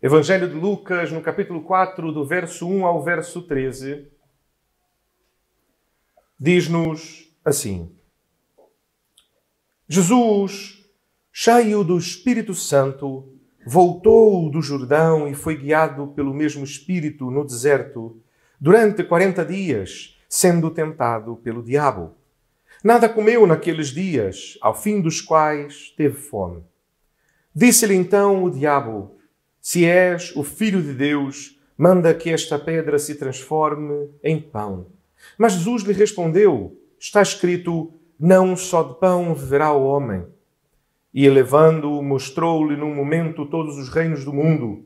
Evangelho de Lucas, no capítulo 4, do verso 1 ao verso 13, diz-nos assim: Jesus, cheio do Espírito Santo, voltou do Jordão e foi guiado pelo mesmo Espírito no deserto durante 40 dias, sendo tentado pelo diabo. Nada comeu naqueles dias, ao fim dos quais teve fome. Disse-lhe então o diabo: Se és o Filho de Deus, manda que esta pedra se transforme em pão. Mas Jesus lhe respondeu: Está escrito, não só de pão viverá o homem. E elevando-o, mostrou-lhe num momento todos os reinos do mundo.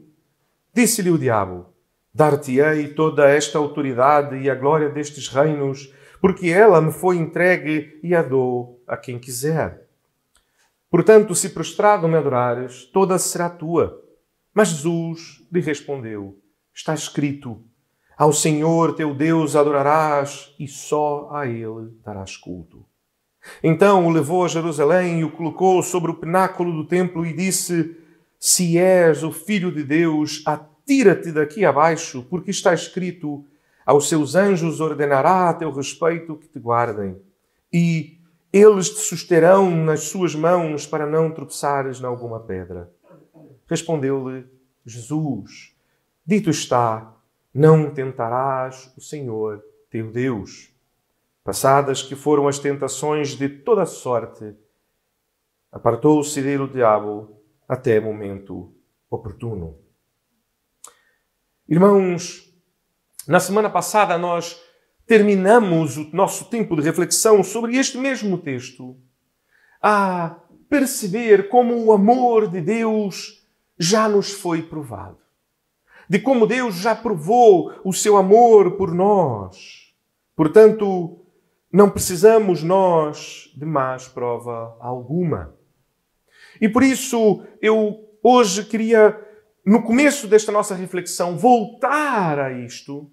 Disse-lhe o diabo: Dar-te-ei toda esta autoridade e a glória destes reinos, porque ela me foi entregue e a dou a quem quiser. Portanto, se prostrado me adorares, toda será tua. Mas Jesus lhe respondeu: Está escrito, ao Senhor teu Deus adorarás e só a Ele darás culto. Então o levou a Jerusalém e o colocou sobre o pináculo do templo e disse: Se és o Filho de Deus, atira-te daqui abaixo, porque está escrito, aos seus anjos ordenará a teu respeito que te guardem, e eles te susterão nas suas mãos para não tropeçares em alguma pedra. Respondeu-lhe Jesus: Dito está, não tentarás o Senhor teu Deus. Passadas que foram as tentações de toda sorte, apartou-se dele o diabo até momento oportuno. Irmãos, na semana passada nós terminamos o nosso tempo de reflexão sobre este mesmo texto, a perceber como o amor de Deus já nos foi provado. De como Deus já provou o seu amor por nós. Portanto, não precisamos nós de mais prova alguma. E por isso eu hoje queria, no começo desta nossa reflexão, voltar a isto.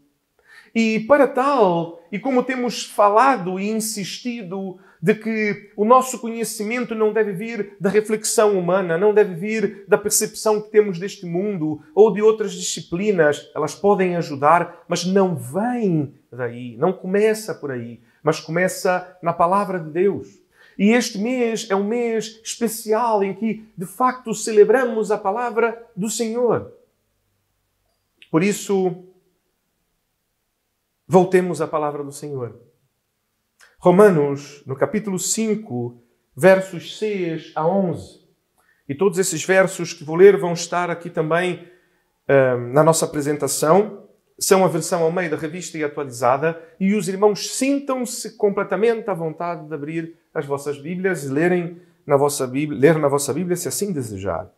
E para tal, e como temos falado e insistido de que o nosso conhecimento não deve vir da reflexão humana, não deve vir da percepção que temos deste mundo ou de outras disciplinas, elas podem ajudar, mas não vem daí, não começa por aí, mas começa na palavra de Deus. E este mês é um mês especial em que, de facto, celebramos a palavra do Senhor. Por isso, voltemos à palavra do Senhor. Romanos, no capítulo 5, versos 6 a 11. E todos esses versos que vou ler vão estar aqui também na nossa apresentação. São a versão ao meio da revista e atualizada. E os irmãos sintam-se completamente à vontade de abrir as vossas Bíblias e ler na vossa Bíblia, se assim desejar.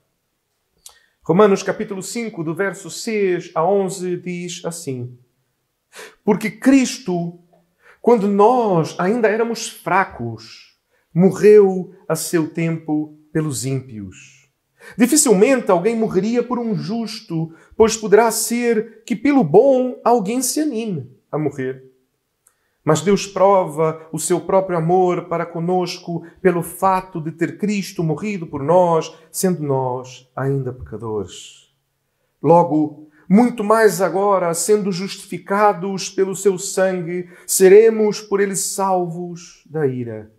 Romanos, capítulo 5, do verso 6 a 11, diz assim: Porque Cristo, quando nós ainda éramos fracos, morreu a seu tempo pelos ímpios. Dificilmente alguém morreria por um justo, pois poderá ser que pelo bom alguém se anime a morrer. Mas Deus prova o seu próprio amor para conosco pelo fato de ter Cristo morrido por nós, sendo nós ainda pecadores. Logo, muito mais agora, sendo justificados pelo seu sangue, seremos por ele salvos da ira.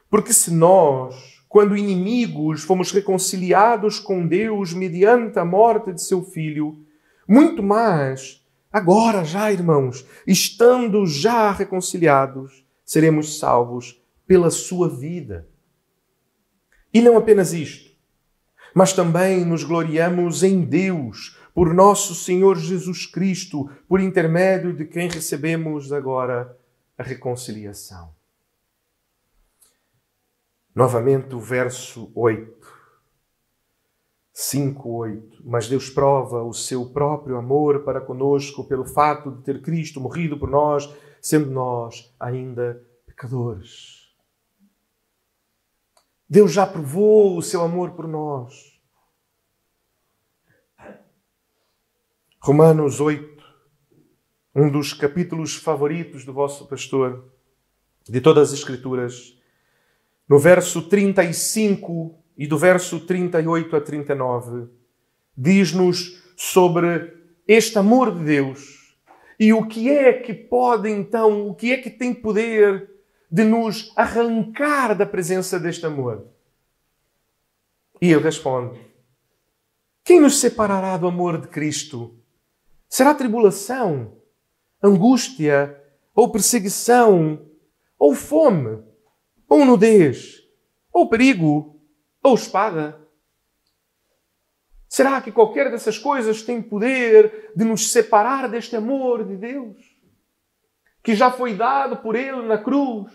Porque se nós, quando inimigos, fomos reconciliados com Deus mediante a morte de seu Filho, muito mais, agora já, irmãos, estando já reconciliados, seremos salvos pela sua vida. E não apenas isto, mas também nos gloriamos em Deus, por nosso Senhor Jesus Cristo, por intermédio de quem recebemos agora a reconciliação. Novamente o verso 8. 5:8. Mas Deus prova o seu próprio amor para conosco pelo fato de ter Cristo morrido por nós, sendo nós ainda pecadores. Deus já provou o seu amor por nós. Romanos 8, um dos capítulos favoritos do vosso pastor, de todas as Escrituras, no verso 35 e do verso 38 a 39, diz-nos sobre este amor de Deus e o que é que pode então, o que é que tem poder de nos arrancar da presença deste amor. E ele responde: quem nos separará do amor de Cristo? Será tribulação, angústia, ou perseguição, ou fome, ou nudez, ou perigo, ou espada? Será que qualquer dessas coisas tem poder de nos separar deste amor de Deus? Que já foi dado por Ele na cruz,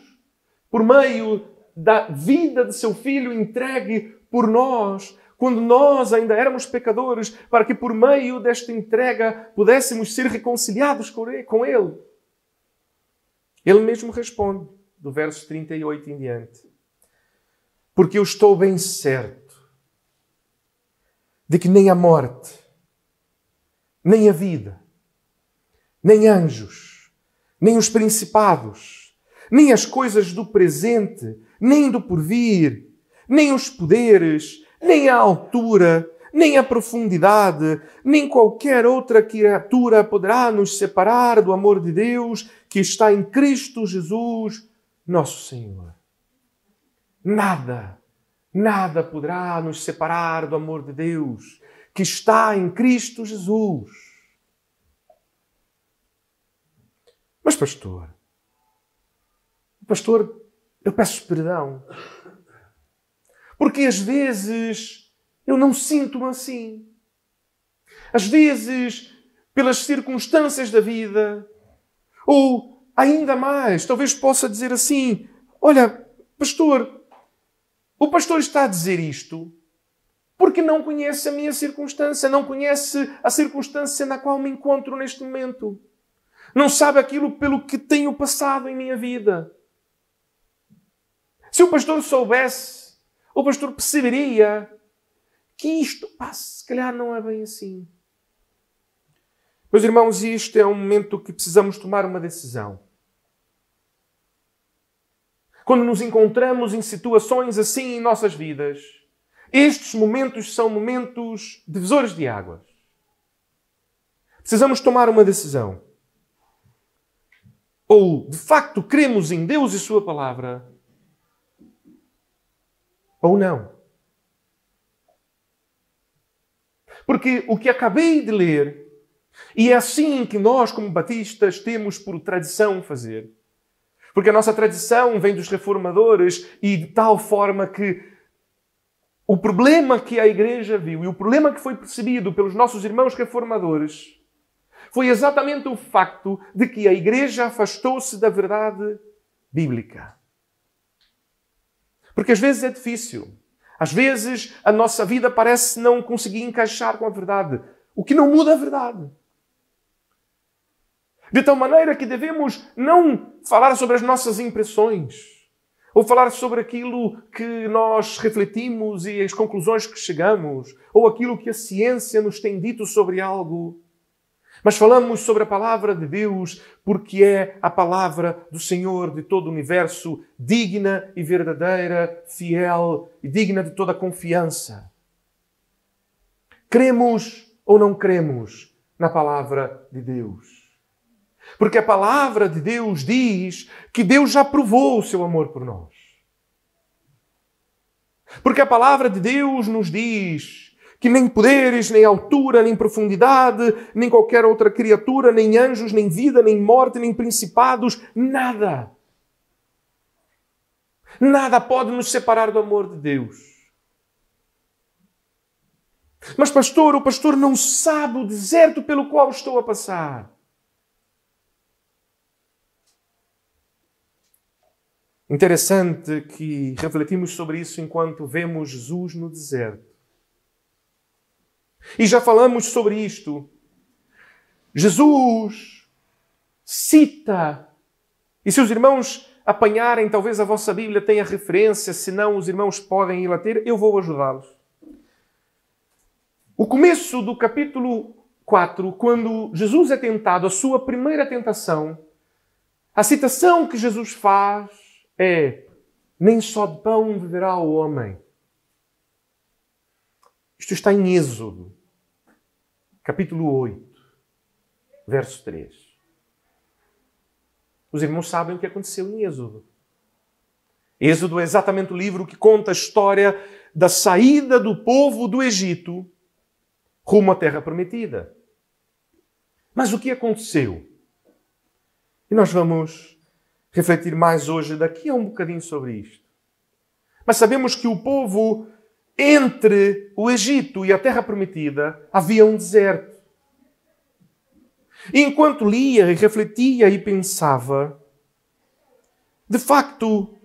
por meio da vida de seu Filho entregue por nós, quando nós ainda éramos pecadores, para que por meio desta entrega pudéssemos ser reconciliados com Ele. Ele mesmo responde, do verso 38 em diante: porque eu estou bem certo de que nem a morte, nem a vida, nem anjos, nem os principados, nem as coisas do presente, nem do porvir, nem os poderes, nem a altura, nem a profundidade, nem qualquer outra criatura poderá nos separar do amor de Deus que está em Cristo Jesus, nosso Senhor. Nada poderá nos separar do amor de Deus que está em Cristo Jesus. Mas, pastor, eu peço perdão. Porque às vezes eu não sinto-me assim. Às vezes, pelas circunstâncias da vida, ou ainda mais, talvez possa dizer assim: olha, pastor, o pastor está a dizer isto porque não conhece a minha circunstância, não conhece a circunstância na qual me encontro neste momento. Não sabe aquilo pelo que tenho passado em minha vida. Se o pastor soubesse, o pastor perceberia que isto, se calhar não é bem assim. Meus irmãos, isto é um momento que precisamos tomar uma decisão. Quando nos encontramos em situações assim em nossas vidas, estes momentos são momentos divisores de águas. Precisamos tomar uma decisão. Ou, de facto, cremos em Deus e Sua Palavra, ou não. Porque o que acabei de ler, e é assim que nós, como batistas, temos por tradição fazer, porque a nossa tradição vem dos reformadores e de tal forma que o problema que a Igreja viu e o problema que foi percebido pelos nossos irmãos reformadores foi exatamente o facto de que a Igreja afastou-se da verdade bíblica. Porque às vezes é difícil. Às vezes a nossa vida parece não conseguir encaixar com a verdade. O que não muda a verdade. De tal maneira que devemos não falar sobre as nossas impressões, ou falar sobre aquilo que nós refletimos e as conclusões que chegamos, ou aquilo que a ciência nos tem dito sobre algo. Mas falamos sobre a palavra de Deus porque é a palavra do Senhor de todo o universo, digna e verdadeira, fiel e digna de toda confiança. Cremos ou não cremos na palavra de Deus? Porque a palavra de Deus diz que Deus já provou o seu amor por nós. Porque a palavra de Deus nos diz que nem poderes, nem altura, nem profundidade, nem qualquer outra criatura, nem anjos, nem vida, nem morte, nem principados, nada pode nos separar do amor de Deus. Mas pastor, o pastor não sabe o deserto pelo qual estou a passar. Interessante que refletimos sobre isso enquanto vemos Jesus no deserto. E já falamos sobre isto. Jesus cita, e se os irmãos apanharem, talvez a vossa Bíblia tenha referência, se não os irmãos podem ir lá ter, eu vou ajudá-los. O começo do capítulo 4, quando Jesus é tentado, a sua primeira tentação, a citação que Jesus faz é: nem só de pão viverá o homem. Isto está em Êxodo. capítulo 8, verso 3. Os irmãos sabem o que aconteceu em Êxodo. Êxodo é exatamente o livro que conta a história da saída do povo do Egito rumo à Terra Prometida. Mas o que aconteceu? E nós vamos refletir mais hoje, daqui a um bocadinho, sobre isto. Mas sabemos que o povo, entre o Egito e a Terra Prometida, havia um deserto. E enquanto lia e refletia e pensava, de facto,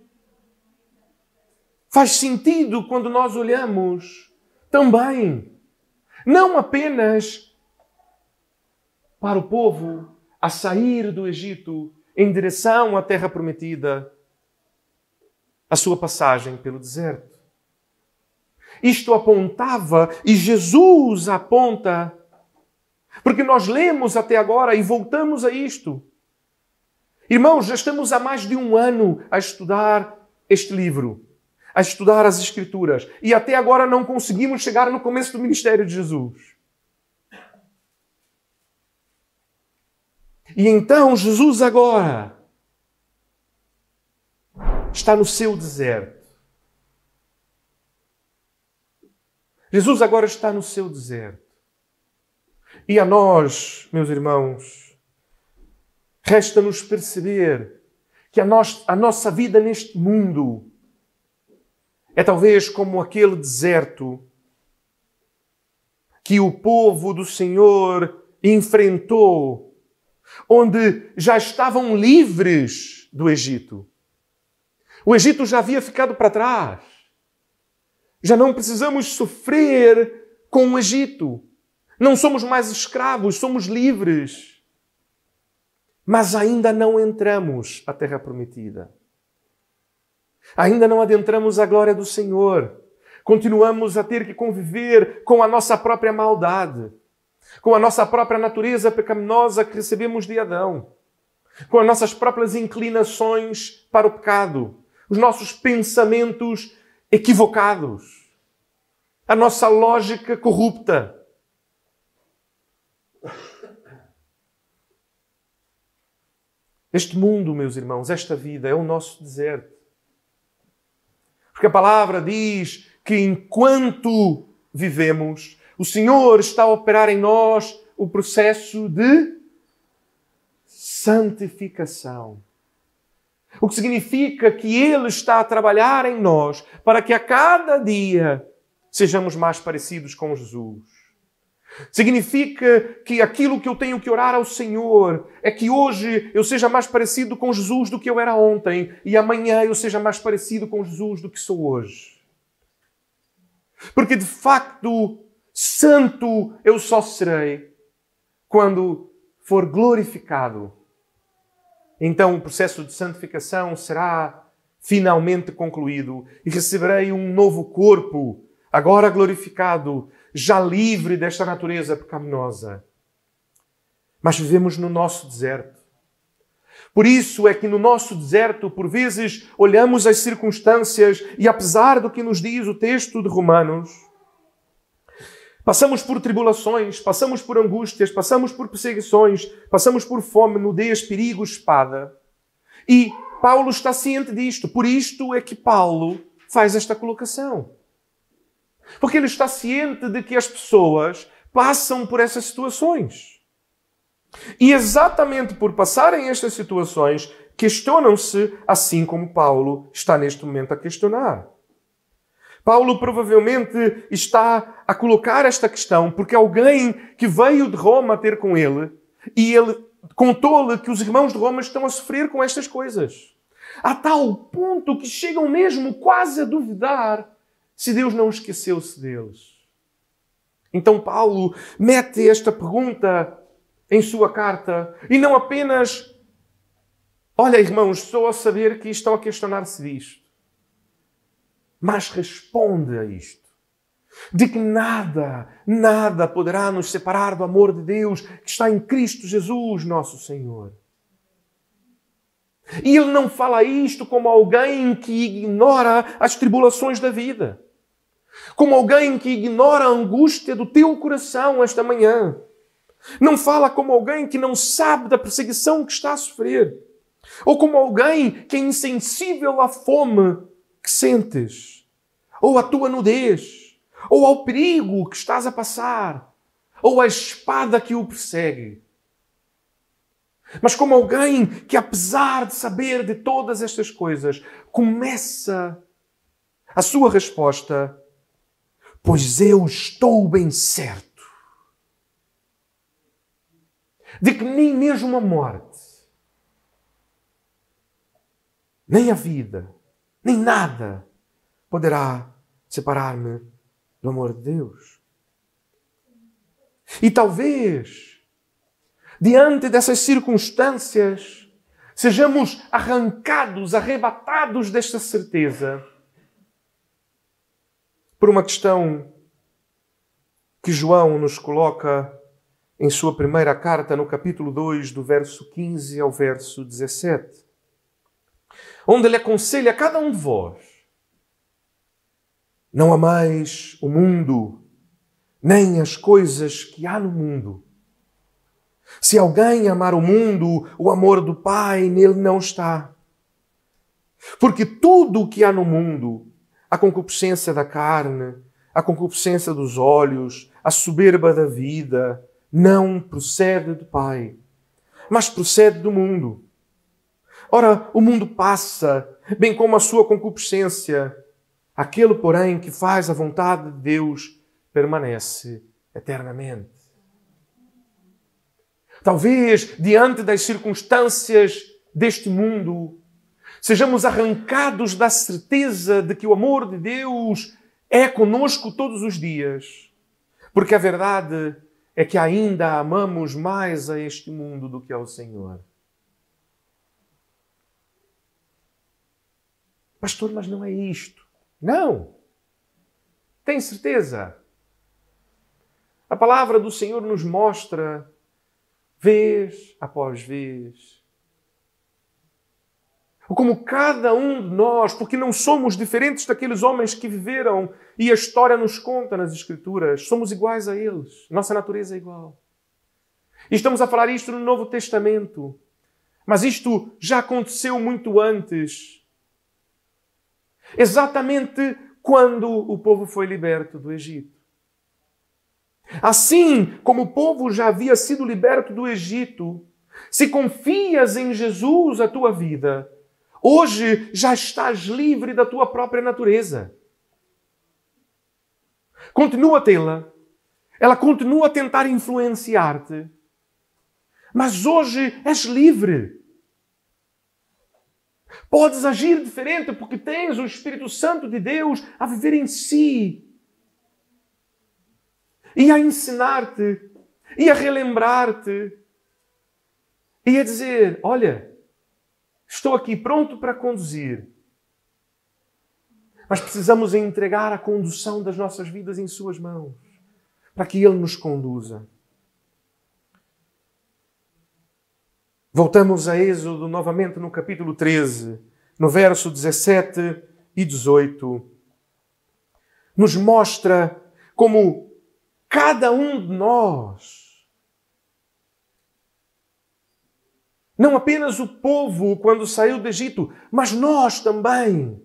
faz sentido quando nós olhamos também, não apenas para o povo a sair do Egito em direção à Terra Prometida, a sua passagem pelo deserto. Isto apontava, e Jesus aponta, porque nós lemos até agora e voltamos a isto. Irmãos, já estamos há mais de um ano a estudar este livro, a estudar as Escrituras, e até agora não conseguimos chegar no começo do ministério de Jesus. E então Jesus agora está no seu deserto. Jesus agora está no seu deserto. E a nós, meus irmãos, resta-nos perceber que a nossa vida neste mundo é talvez como aquele deserto que o povo do Senhor enfrentou, onde já estavam livres do Egito. O Egito já havia ficado para trás. Já não precisamos sofrer com o Egito. Não somos mais escravos, somos livres. Mas ainda não entramos à Terra Prometida. Ainda não adentramos a glória do Senhor. Continuamos a ter que conviver com a nossa própria maldade, com a nossa própria natureza pecaminosa que recebemos de Adão, com as nossas próprias inclinações para o pecado, os nossos pensamentos equivocados, a nossa lógica corrupta. Este mundo, meus irmãos, esta vida é o nosso deserto. Porque a palavra diz que enquanto vivemos, o Senhor está a operar em nós o processo de santificação. O que significa que Ele está a trabalhar em nós para que a cada dia sejamos mais parecidos com Jesus. Significa que aquilo que eu tenho que orar ao Senhor é que hoje eu seja mais parecido com Jesus do que eu era ontem e amanhã eu seja mais parecido com Jesus do que sou hoje. Porque de facto, santo eu só serei quando for glorificado. Então o processo de santificação será finalmente concluído e receberei um novo corpo, agora glorificado, já livre desta natureza pecaminosa. Mas vivemos no nosso deserto. Por isso é que no nosso deserto, por vezes, olhamos as circunstâncias e, apesar do que nos diz o texto de Romanos, passamos por tribulações, passamos por angústias, passamos por perseguições, passamos por fome, nudez, perigo, espada. E Paulo está ciente disto. Por isto é que Paulo faz esta colocação. Porque ele está ciente de que as pessoas passam por essas situações. E exatamente por passarem estas situações, questionam-se assim como Paulo está neste momento a questionar. Paulo provavelmente está a colocar esta questão porque alguém que veio de Roma ter com ele e ele contou-lhe que os irmãos de Roma estão a sofrer com estas coisas. A tal ponto que chegam mesmo quase a duvidar se Deus não esqueceu-se deles. Então Paulo mete esta pergunta em sua carta e não apenas, olha irmãos, estou a saber que estão a questionar-se disto, mas responde a isto, de que nada poderá nos separar do amor de Deus que está em Cristo Jesus, nosso Senhor. E ele não fala isto como alguém que ignora as tribulações da vida, como alguém que ignora a angústia do teu coração esta manhã. Não fala como alguém que não sabe da perseguição que está a sofrer. Ou como alguém que é insensível à fome que sentes. Ou à tua nudez. Ou ao perigo que estás a passar. Ou à espada que o persegue. Mas como alguém que, apesar de saber de todas estas coisas, começa a sua resposta: pois eu estou bem certo de que nem mesmo a morte, nem a vida, nem nada poderá separar-me do amor de Deus. E talvez, diante dessas circunstâncias, sejamos arrancados, arrebatados desta certeza por uma questão que João nos coloca em sua primeira carta, no capítulo 2, do verso 15 ao verso 17, onde ele aconselha a cada um de vós: não ameis o mundo, nem as coisas que há no mundo. Se alguém amar o mundo, o amor do Pai nele não está. Porque tudo o que há no mundo, a concupiscência da carne, a concupiscência dos olhos, a soberba da vida, não procede do Pai, mas procede do mundo. Ora, o mundo passa, bem como a sua concupiscência. Aquele, porém, que faz a vontade de Deus permanece eternamente. Talvez, diante das circunstâncias deste mundo, sejamos arrancados da certeza de que o amor de Deus é conosco todos os dias, porque a verdade é que ainda amamos mais a este mundo do que ao Senhor. Pastor, mas não é isto. Não! Tem certeza? A palavra do Senhor nos mostra, vez após vez, como cada um de nós, porque não somos diferentes daqueles homens que viveram e a história nos conta nas Escrituras, somos iguais a eles, nossa natureza é igual. E estamos a falar isto no Novo Testamento, mas isto já aconteceu muito antes, exatamente quando o povo foi liberto do Egito. Assim como o povo já havia sido liberto do Egito, se confias em Jesus a tua vida, hoje já estás livre da tua própria natureza. Continua a tê-la, ela continua a tentar influenciar-te, mas hoje és livre. Podes agir diferente porque tens o Espírito Santo de Deus a viver em si e a ensinar-te e a relembrar-te e a dizer: olha, estou aqui pronto para conduzir. Mas precisamos entregar a condução das nossas vidas em suas mãos, para que Ele nos conduza. Voltamos a Êxodo novamente no capítulo 13, no verso 17 e 18. Nos mostra como cada um de nós, não apenas o povo quando saiu do Egito, mas nós também,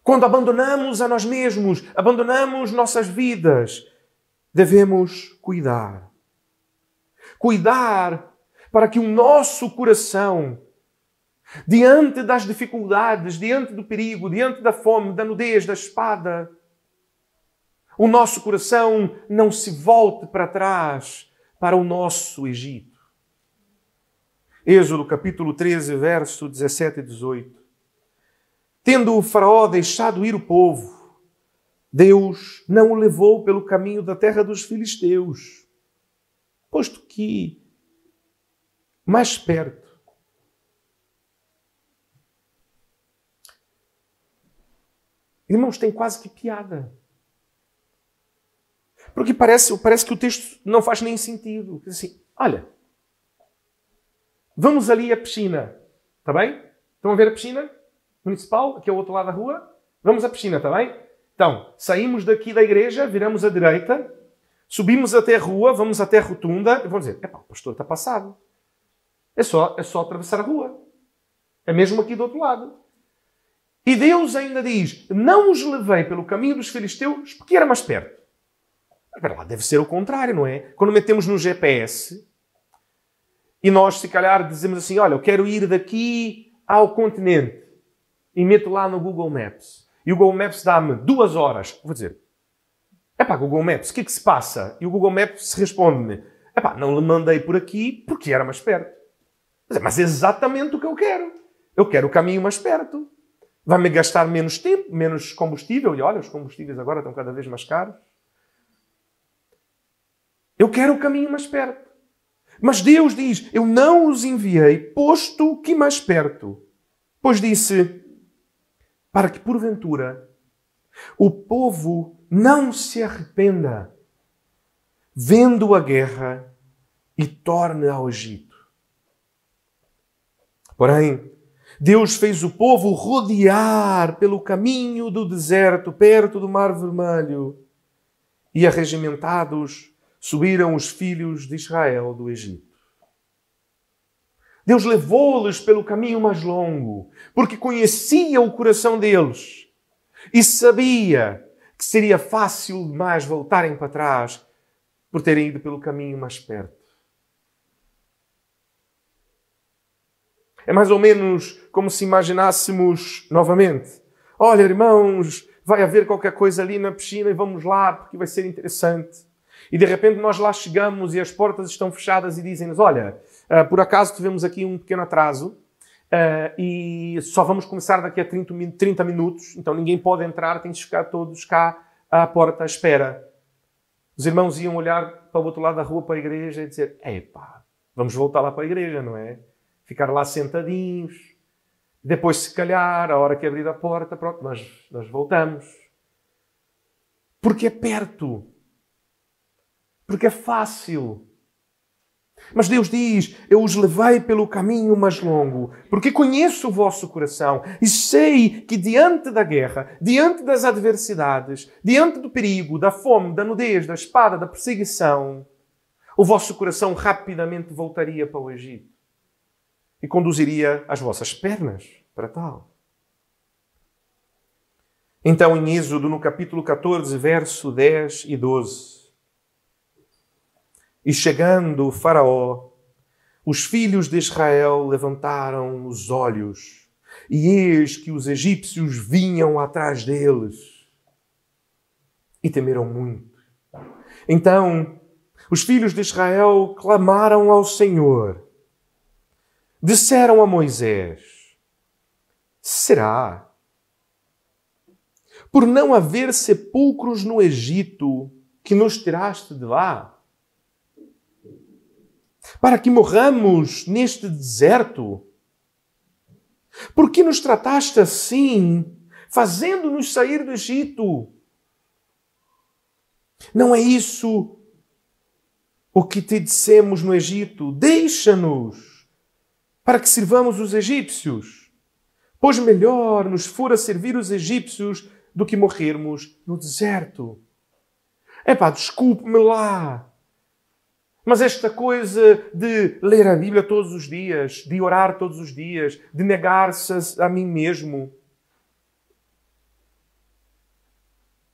quando abandonamos a nós mesmos, abandonamos nossas vidas, devemos cuidar. Cuidar para que o nosso coração, diante das dificuldades, diante do perigo, diante da fome, da nudez, da espada, o nosso coração não se volte para trás, para o nosso Egito. Êxodo capítulo 13, verso 17 e 18. Tendo o faraó deixado ir o povo, Deus não o levou pelo caminho da terra dos filisteus, posto que mais perto irmãos, tem quase que piada. Porque parece que o texto não faz nem sentido. Assim, olha, vamos ali à piscina, está bem? Estão a ver a piscina municipal, aqui ao outro lado da rua? Vamos à piscina, está bem? Então, saímos daqui da igreja, viramos à direita, Subimos até a rua, vamos até a rotunda e vamos dizer, epá, o pastor está passado. É só atravessar a rua. É mesmo aqui do outro lado. E Deus ainda diz, não os levei pelo caminho dos filisteus porque era mais perto. Espera lá, deve ser o contrário, não é? Quando metemos no GPS e nós, se calhar, dizemos assim, olha, eu quero ir daqui ao continente e meto lá no Google Maps. E o Google Maps dá-me 2 horas. Vou dizer, epá, Google Maps, o que é que se passa? E o Google Maps responde-me, epá, não lhe mandei por aqui porque era mais perto. Mas é exatamente o que eu quero. Eu quero o caminho mais perto. Vai-me gastar menos tempo, menos combustível. E olha, os combustíveis agora estão cada vez mais caros. Eu quero o caminho mais perto. Mas Deus diz, eu não os enviei, posto que mais perto. Pois disse, para que porventura o povo não se arrependa, vendo a guerra e torne ao Egito. Porém, Deus fez o povo rodear pelo caminho do deserto, perto do Mar Vermelho, e arregimentados subiram os filhos de Israel do Egito. Deus levou-lhes pelo caminho mais longo, porque conhecia o coração deles e sabia que seria fácil demais voltarem para trás por terem ido pelo caminho mais perto. É mais ou menos como se imaginássemos novamente. Olha, irmãos, vai haver qualquer coisa ali na piscina e vamos lá porque vai ser interessante. E de repente nós lá chegamos e as portas estão fechadas e dizem-nos, olha, por acaso tivemos aqui um pequeno atraso e só vamos começar daqui a 30 minutos, então ninguém pode entrar, tem que ficar todos cá à porta à espera. Os irmãos iam olhar para o outro lado da rua para a igreja e dizer, epá, vamos voltar lá para a igreja, não é? Ficar lá sentadinhos. Depois, se calhar, a hora que abrir a porta, pronto, nós voltamos. Porque é perto. Porque é fácil. Mas Deus diz, eu os levei pelo caminho mais longo, porque conheço o vosso coração e sei que diante da guerra, diante das adversidades, diante do perigo, da fome, da nudez, da espada, da perseguição, o vosso coração rapidamente voltaria para o Egito e conduziria as vossas pernas para tal. Então, em Êxodo, no capítulo 14, verso 10 e 12, e chegando o Faraó, os filhos de Israel levantaram os olhos, e eis que os egípcios vinham atrás deles, e temeram muito. Então, os filhos de Israel clamaram ao Senhor. Disseram a Moisés, será? Por não haver sepulcros no Egito, que nos tiraste de lá? Para que morramos neste deserto? Por que nos trataste assim, fazendo-nos sair do Egito? Não é isso o que te dissemos no Egito? Deixa-nos, para que sirvamos os egípcios. Pois melhor nos fora servir os egípcios do que morrermos no deserto. Epá, desculpe-me lá. Mas esta coisa de ler a Bíblia todos os dias, de orar todos os dias, de negar-se a mim mesmo,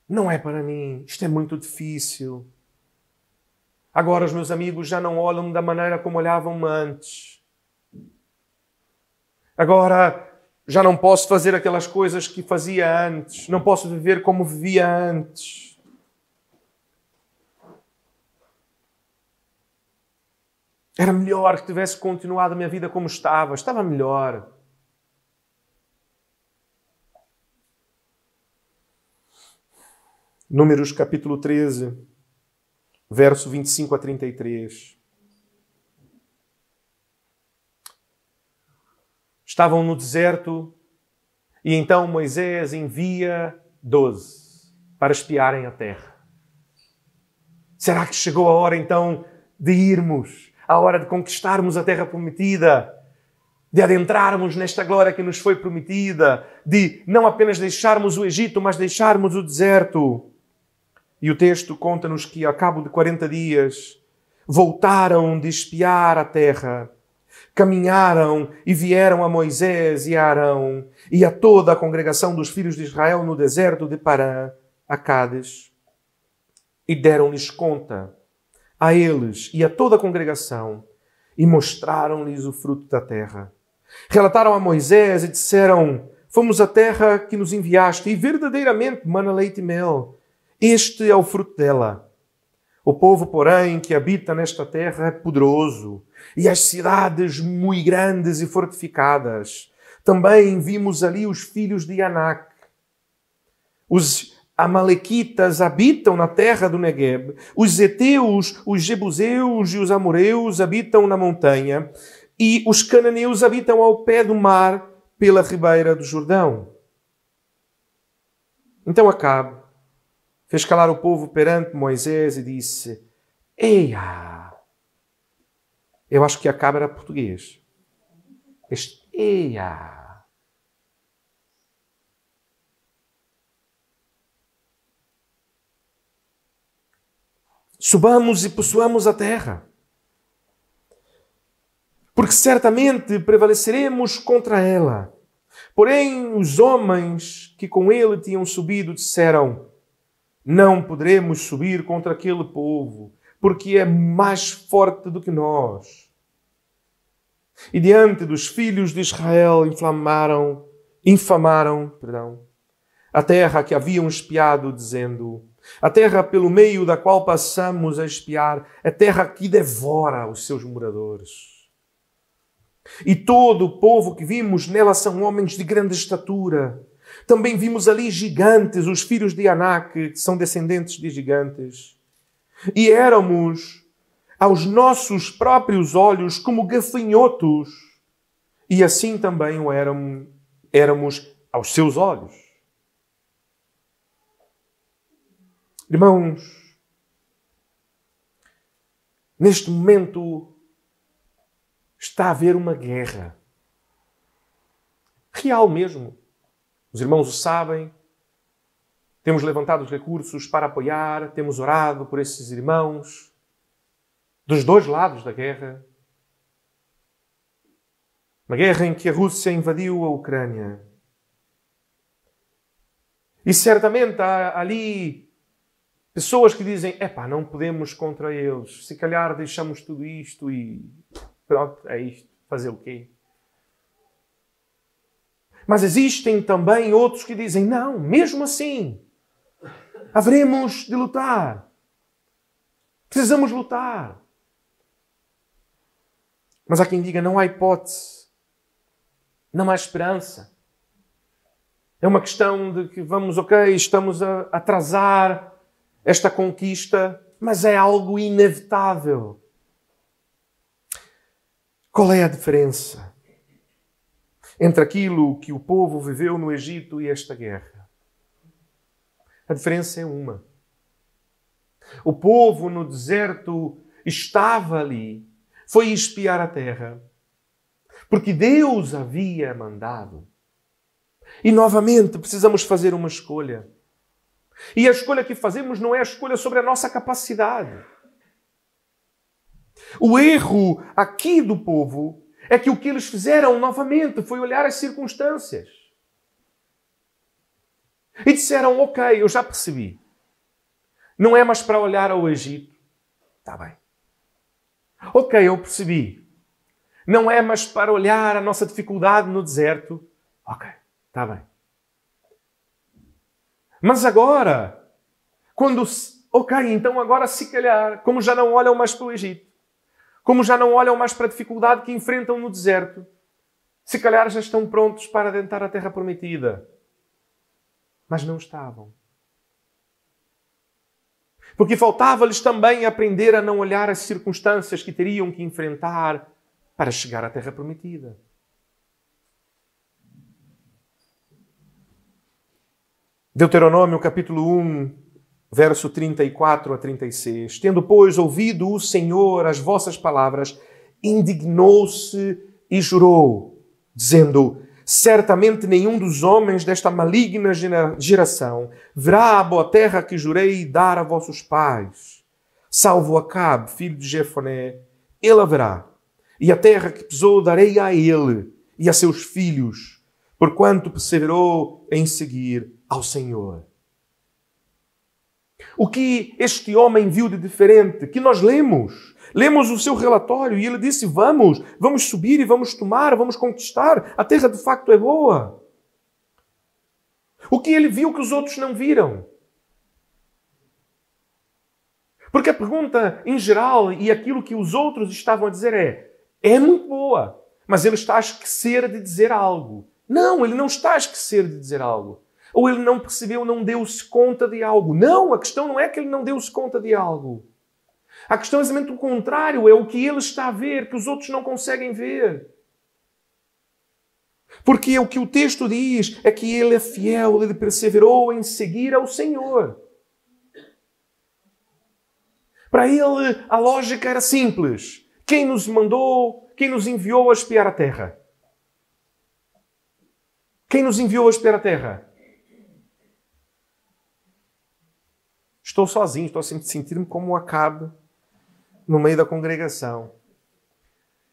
não é para mim. Isto é muito difícil. Agora os meus amigos já não olham da maneira como olhavam antes. Agora já não posso fazer aquelas coisas que fazia antes. Não posso viver como vivia antes. Era melhor que tivesse continuado a minha vida como estava. Estava melhor. Números capítulo 13, verso 25 a 33. Estavam no deserto e então Moisés envia 12 para espiarem a terra. Será que chegou a hora então de irmos? A hora de conquistarmos a terra prometida, de adentrarmos nesta glória que nos foi prometida, de não apenas deixarmos o Egito, mas deixarmos o deserto. E o texto conta-nos que, ao cabo de 40 dias, voltaram de espiar a terra, caminharam e vieram a Moisés e a Arão e a toda a congregação dos filhos de Israel no deserto de Parã, a Cádiz, e deram-lhes conta a eles e a toda a congregação e mostraram-lhes o fruto da terra. Relataram a Moisés e disseram: fomos à terra que nos enviaste e verdadeiramente mana leite e mel. Este é o fruto dela. O povo, porém, que habita nesta terra é poderoso e as cidades muito grandes e fortificadas. Também vimos ali os filhos de Anak. Os amalequitas habitam na terra do Negueb. Os heteus, os jebuseus e os amoreus habitam na montanha. E os cananeus habitam ao pé do mar pela ribeira do Jordão. Então Acabe fez calar o povo perante Moisés e disse: Eia! Eu acho que Acabe era português. Este Eia! Subamos e possuamos a terra, porque certamente prevaleceremos contra ela. Porém, os homens que com ele tinham subido disseram: não poderemos subir contra aquele povo, porque é mais forte do que nós. E diante dos filhos de Israel infamaram a terra que haviam espiado, dizendo: a terra pelo meio da qual passamos a espiar, a terra que devora os seus moradores. E todo o povo que vimos nela são homens de grande estatura. Também vimos ali gigantes, os filhos de Anak, que são descendentes de gigantes. E éramos, aos nossos próprios olhos, como gafanhotos. E assim também o éramos aos seus olhos. Irmãos, neste momento está a haver uma guerra. Real mesmo. Os irmãos o sabem. Temos levantado os recursos para apoiar, temos orado por esses irmãos dos dois lados da guerra. Uma guerra em que a Rússia invadiu a Ucrânia. E certamente há ali pessoas que dizem: epá, não podemos contra eles. Se calhar deixamos tudo isto e pronto, é isto. Fazer o quê? Mas existem também outros que dizem: não, mesmo assim, haveremos de lutar. Precisamos lutar. Mas há quem diga: não há hipótese. Não há esperança. É uma questão de que estamos a atrasar esta conquista, mas é algo inevitável. Qual é a diferença entre aquilo que o povo viveu no Egito e esta guerra? A diferença é uma. O povo no deserto estava ali, foi espiar a terra, porque Deus havia mandado. E novamente precisamos fazer uma escolha. E a escolha que fazemos não é a escolha sobre a nossa capacidade. O erro aqui do povo é que o que eles fizeram novamente foi olhar as circunstâncias. E disseram: ok, eu já percebi. Não é mais para olhar ao Egito. Está bem. Ok, eu percebi. Não é mais para olhar a nossa dificuldade no deserto. Ok, está bem. Mas agora, então agora se calhar, como já não olham mais para o Egito, como já não olham mais para a dificuldade que enfrentam no deserto, se calhar já estão prontos para adentrar a terra prometida. Mas não estavam. Porque faltava-lhes também aprender a não olhar as circunstâncias que teriam que enfrentar para chegar à terra prometida. Deuteronômio capítulo 1, verso 34 a 36. Tendo, pois, ouvido o Senhor as vossas palavras, indignou-se e jurou, dizendo: certamente nenhum dos homens desta maligna geração verá a boa terra que jurei dar a vossos pais. Salvo Acabe, filho de Jefoné, ele a verá. E a terra que pisou darei a ele e a seus filhos, porquanto perseverou em seguir ao Senhor. O que este homem viu de diferente? Que nós lemos o seu relatório e ele disse, vamos subir e vamos tomar, vamos conquistar. A terra de facto é boa. O que ele viu que os outros não viram? Porque a pergunta em geral e aquilo que os outros estavam a dizer é muito boa, mas ele está a esquecer de dizer algo. Não, ele não está a esquecer de dizer algo. Ou ele não percebeu, não deu-se conta de algo. Não, a questão não é que ele não deu-se conta de algo. A questão é exatamente o contrário, é o que ele está a ver, que os outros não conseguem ver. Porque o que o texto diz é que ele é fiel, ele perseverou em seguir ao Senhor. Para ele, a lógica era simples. Quem nos mandou, quem nos enviou a espiar a terra? Quem nos enviou a espiar a terra? Estou sozinho, estou a sentir-me como Acabe no meio da congregação.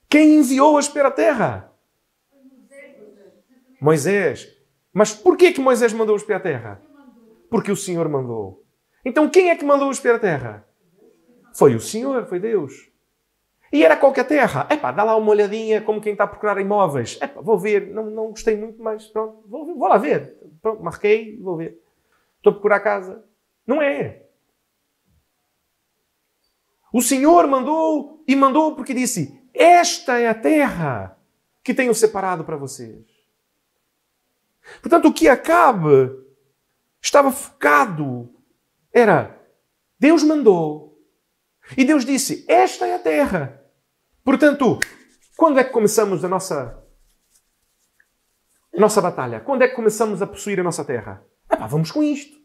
Quem enviou a espiar a terra? Moisés. Mas porquê que Moisés mandou espiar a terra? Porque o Senhor mandou. Então quem é que mandou espiar a terra? Foi o Senhor, foi Deus. E era qualquer terra. Dá lá uma olhadinha como quem está a procurar imóveis. Vou ver. Não gostei muito, mas pronto. Vou lá ver. Pronto, marquei, vou ver. Estou a procurar casa. Não é. O Senhor mandou e mandou porque disse, esta é a terra que tenho separado para vocês. Portanto, o que Acabe estava focado era, Deus mandou e Deus disse, esta é a terra. Portanto, quando é que começamos a nossa batalha? Quando é que começamos a possuir a nossa terra? Vamos com isto.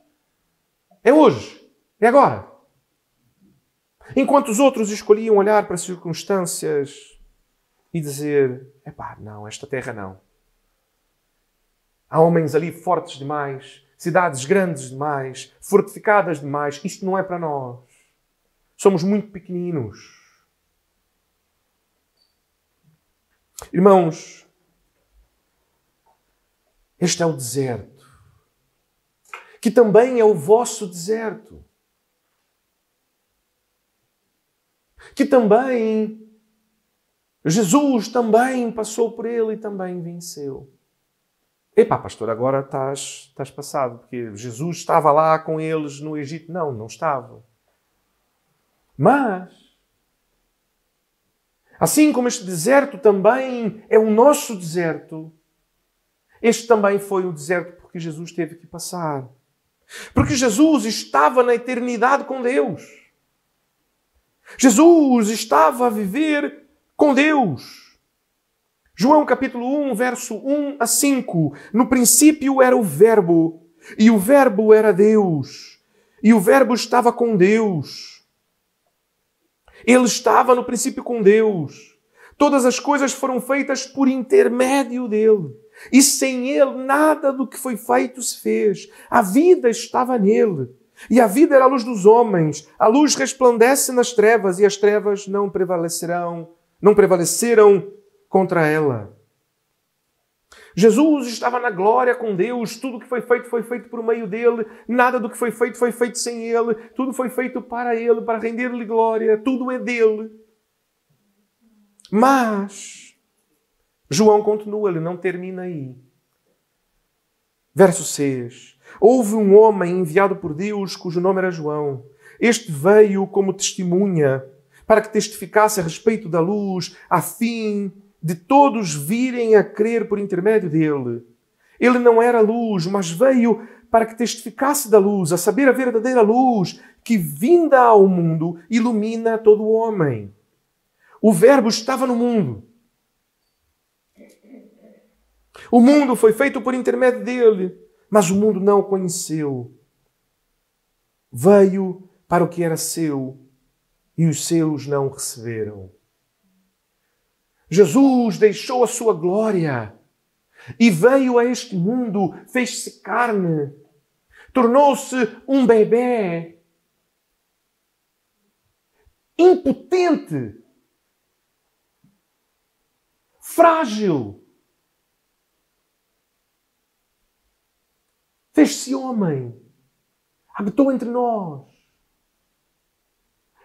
É hoje. É agora. Enquanto os outros escolhiam olhar para as circunstâncias e dizer, não, esta terra não. Há homens ali fortes demais, cidades grandes demais, fortificadas demais. Isto não é para nós. Somos muito pequeninos. Irmãos, este é o deserto, que também é o vosso deserto. Que também, Jesus também passou por ele e também venceu. Pastor, agora estás passado, porque Jesus estava lá com eles no Egito. Não estava. Mas, assim como este deserto também é o nosso deserto, este também foi o deserto porque Jesus teve que passar. Porque Jesus estava na eternidade com Deus. Jesus estava a viver com Deus. João capítulo 1, verso 1 a 5. No princípio era o Verbo, e o Verbo era Deus, e o Verbo estava com Deus. Ele estava no princípio com Deus. Todas as coisas foram feitas por intermédio dele. E sem ele, nada do que foi feito se fez. A vida estava nele. E a vida era a luz dos homens. A luz resplandece nas trevas e as trevas não prevaleceram contra ela. Jesus estava na glória com Deus. Tudo que foi feito por meio dele. Nada do que foi feito sem ele. Tudo foi feito para ele, para render-lhe glória. Tudo é dele. Mas João continua, ele não termina aí. Verso 6. Houve um homem enviado por Deus, cujo nome era João. Este veio como testemunha, para que testificasse a respeito da luz, a fim de todos virem a crer por intermédio dele. Ele não era luz, mas veio para que testificasse da luz, a saber, a verdadeira luz, que vinda ao mundo, ilumina todo o homem. O Verbo estava no mundo. O mundo foi feito por intermédio dele, mas o mundo não o conheceu. Veio para o que era seu e os seus não o receberam. Jesus deixou a sua glória E veio a este mundo, fez-se carne, tornou-se um bebé, impotente, frágil. Fez-se homem, habitou entre nós,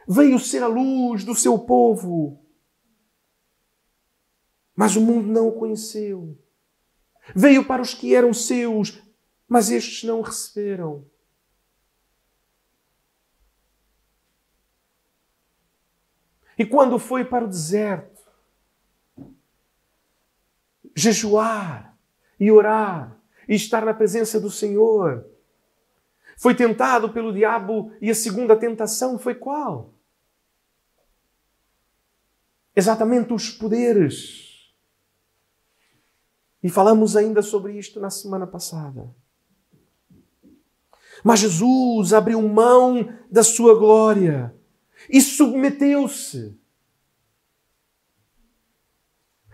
veio ser a luz do seu povo, mas o mundo não o conheceu. Veio para os que eram seus, mas estes não o receberam. E quando foi para o deserto, jejuar e orar e estar na presença do Senhor, foi tentado pelo diabo, e a segunda tentação foi qual? Exatamente os poderes. E falamos ainda sobre isto na semana passada. Mas Jesus abriu mão da sua glória e submeteu-se.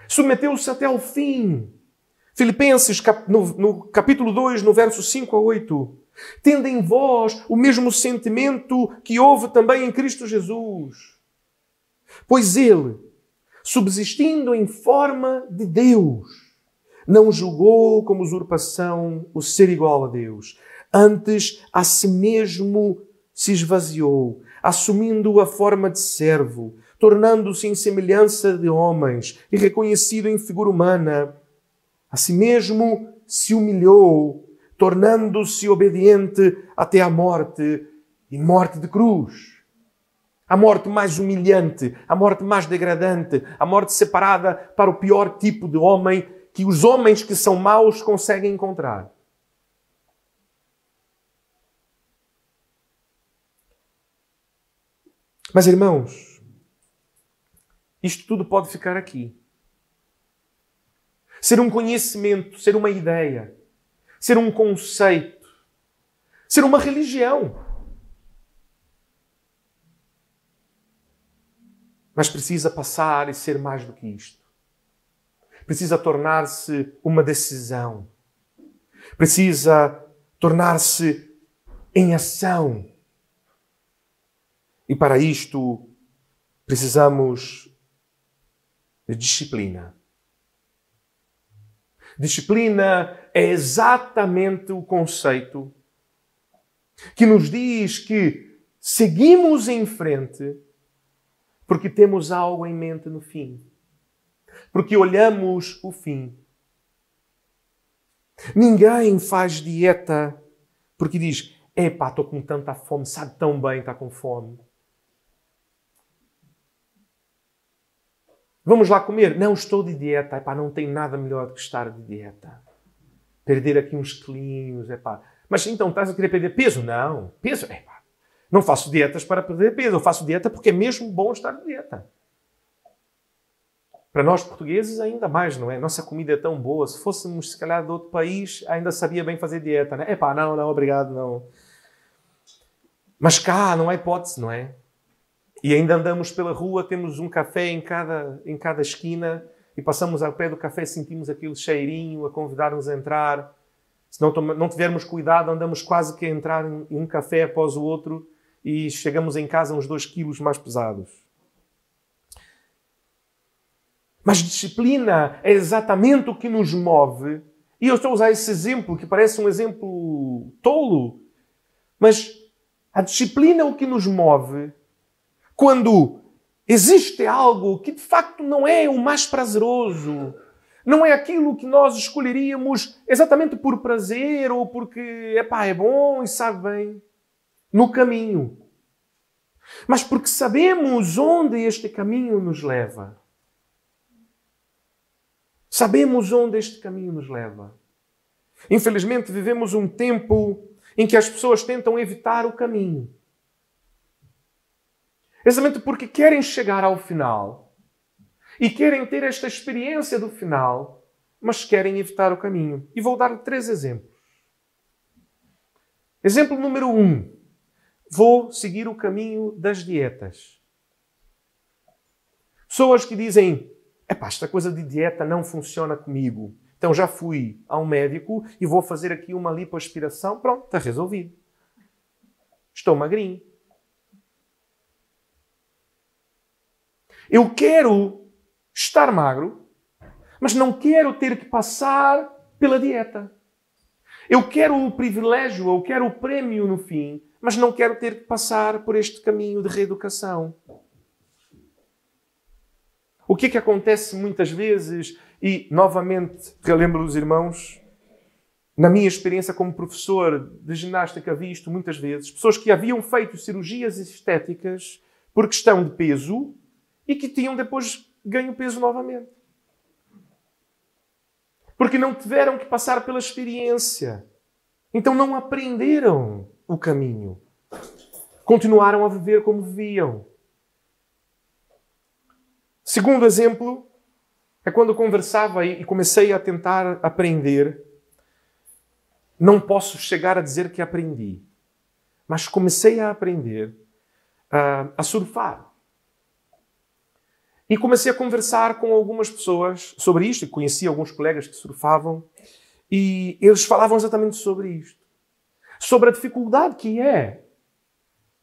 Submeteu-se até ao fim. Filipenses, no capítulo 2, no verso 5 a 8. Tende em vós o mesmo sentimento que houve também em Cristo Jesus. Pois ele, subsistindo em forma de Deus, não julgou como usurpação o ser igual a Deus. Antes, a si mesmo se esvaziou, assumindo a forma de servo, tornando-se em semelhança de homens e reconhecido em figura humana. A si mesmo se humilhou, tornando-se obediente até à morte, e morte de cruz. A morte mais humilhante, a morte mais degradante, a morte separada para o pior tipo de homem que os homens que são maus conseguem encontrar. Mas, irmãos, isto tudo pode ficar aqui. Ser um conhecimento, ser uma ideia, ser um conceito, ser uma religião. Mas precisa passar e ser mais do que isto. Precisa tornar-se uma decisão. Precisa tornar-se em ação. E para isto precisamos de disciplina. Disciplina é exatamente o conceito que nos diz que seguimos em frente porque temos algo em mente no fim. Porque olhamos o fim. Ninguém faz dieta porque diz: epá, estou com tanta fome, sabe tão bem estar com fome. Vamos lá comer? Não, estou de dieta. Epá, não tem nada melhor do que estar de dieta. Perder aqui uns quilinhos, epá. Mas então, estás a querer perder peso? Não. Peso? Epá. Não faço dietas para perder peso. Eu faço dieta porque é mesmo bom estar de dieta. Para nós portugueses ainda mais, não é? Nossa comida é tão boa. Se fôssemos, se calhar, de outro país, ainda sabia bem fazer dieta, né? Epá, não, obrigado, não. Mas cá não há hipótese, não é? E ainda andamos pela rua, temos um café em cada esquina e passamos ao pé do café e sentimos aquele cheirinho a convidar-nos a entrar. Se não tivermos cuidado, andamos quase que a entrar em um café após o outro e chegamos em casa uns 2 quilos mais pesados. Mas disciplina é exatamente o que nos move. E eu estou a usar esse exemplo, que parece um exemplo tolo. Mas a disciplina é o que nos move quando existe algo que de facto não é o mais prazeroso. Não é aquilo que nós escolheríamos exatamente por prazer ou porque epá, é bom e sabe bem. No caminho. Mas porque sabemos onde este caminho nos leva. Sabemos onde este caminho nos leva. Infelizmente, vivemos um tempo em que as pessoas tentam evitar o caminho. Exatamente porque querem chegar ao final e querem ter esta experiência do final, mas querem evitar o caminho. E vou dar 3 exemplos. Exemplo número 1. Vou seguir o caminho das dietas. Pessoas que dizem: epá, esta coisa de dieta não funciona comigo. Então já fui ao médico e vou fazer aqui uma lipoaspiração. Pronto, está resolvido. Estou magrinho. Eu quero estar magro, mas não quero ter que passar pela dieta. Eu quero o privilégio, eu quero o prémio no fim, mas não quero ter que passar por este caminho de reeducação. O que é que acontece muitas vezes, e novamente relembro os irmãos, na minha experiência como professor de ginástica vi isto muitas vezes, pessoas que haviam feito cirurgias estéticas por questão de peso e que tinham depois ganho peso novamente. Porque não tiveram que passar pela experiência. Então não aprenderam o caminho. Continuaram a viver como viviam. Segundo exemplo, é quando conversava e comecei a tentar aprender. Não posso chegar a dizer que aprendi, mas comecei a aprender a surfar. E comecei a conversar com algumas pessoas sobre isto, e conheci alguns colegas que surfavam, e eles falavam exatamente sobre isto. Sobre a dificuldade que é.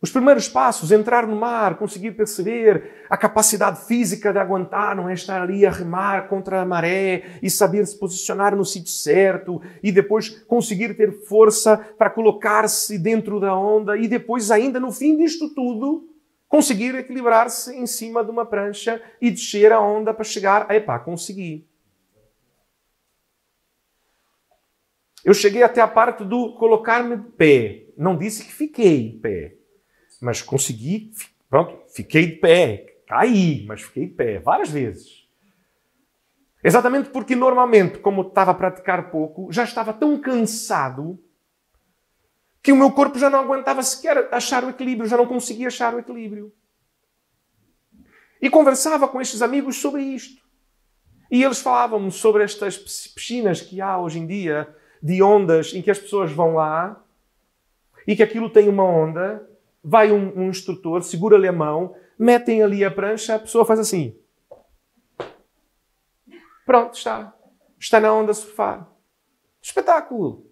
Os primeiros passos, entrar no mar, conseguir perceber a capacidade física de aguentar, não é estar ali a remar contra a maré e saber se posicionar no sítio certo e depois conseguir ter força para colocar-se dentro da onda e depois, ainda no fim disto tudo, conseguir equilibrar-se em cima de uma prancha e descer a onda para chegar a, epá, consegui. Eu cheguei até a parte do colocar-me de pé. Não disse que fiquei de pé. Mas consegui, pronto, fiquei de pé. Caí, mas fiquei de pé. Várias vezes. Exatamente porque normalmente, como estava a praticar pouco, já estava tão cansado que o meu corpo já não aguentava sequer achar o equilíbrio, já não conseguia achar o equilíbrio. E conversava com estes amigos sobre isto. E eles falavam-me sobre estas piscinas que há hoje em dia, de ondas, em que as pessoas vão lá, e que aquilo tem uma onda, vai um instrutor, segura-lhe a mão, metem ali a prancha, a pessoa faz assim. Pronto, está. Está na onda a surfar. Espetáculo!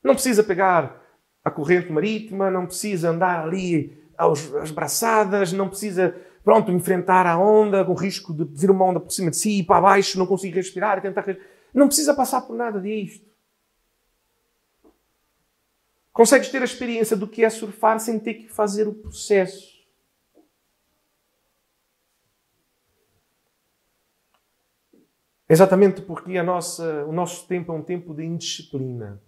Não precisa pegar a corrente marítima, não precisa andar ali às braçadas, não precisa, pronto, enfrentar a onda com o risco de vir uma onda por cima de si e para baixo, não conseguir respirar e tentar... Não precisa passar por nada disto. Consegues ter a experiência do que é surfar sem ter que fazer o processo. Exatamente porque o nosso tempo é um tempo de indisciplina.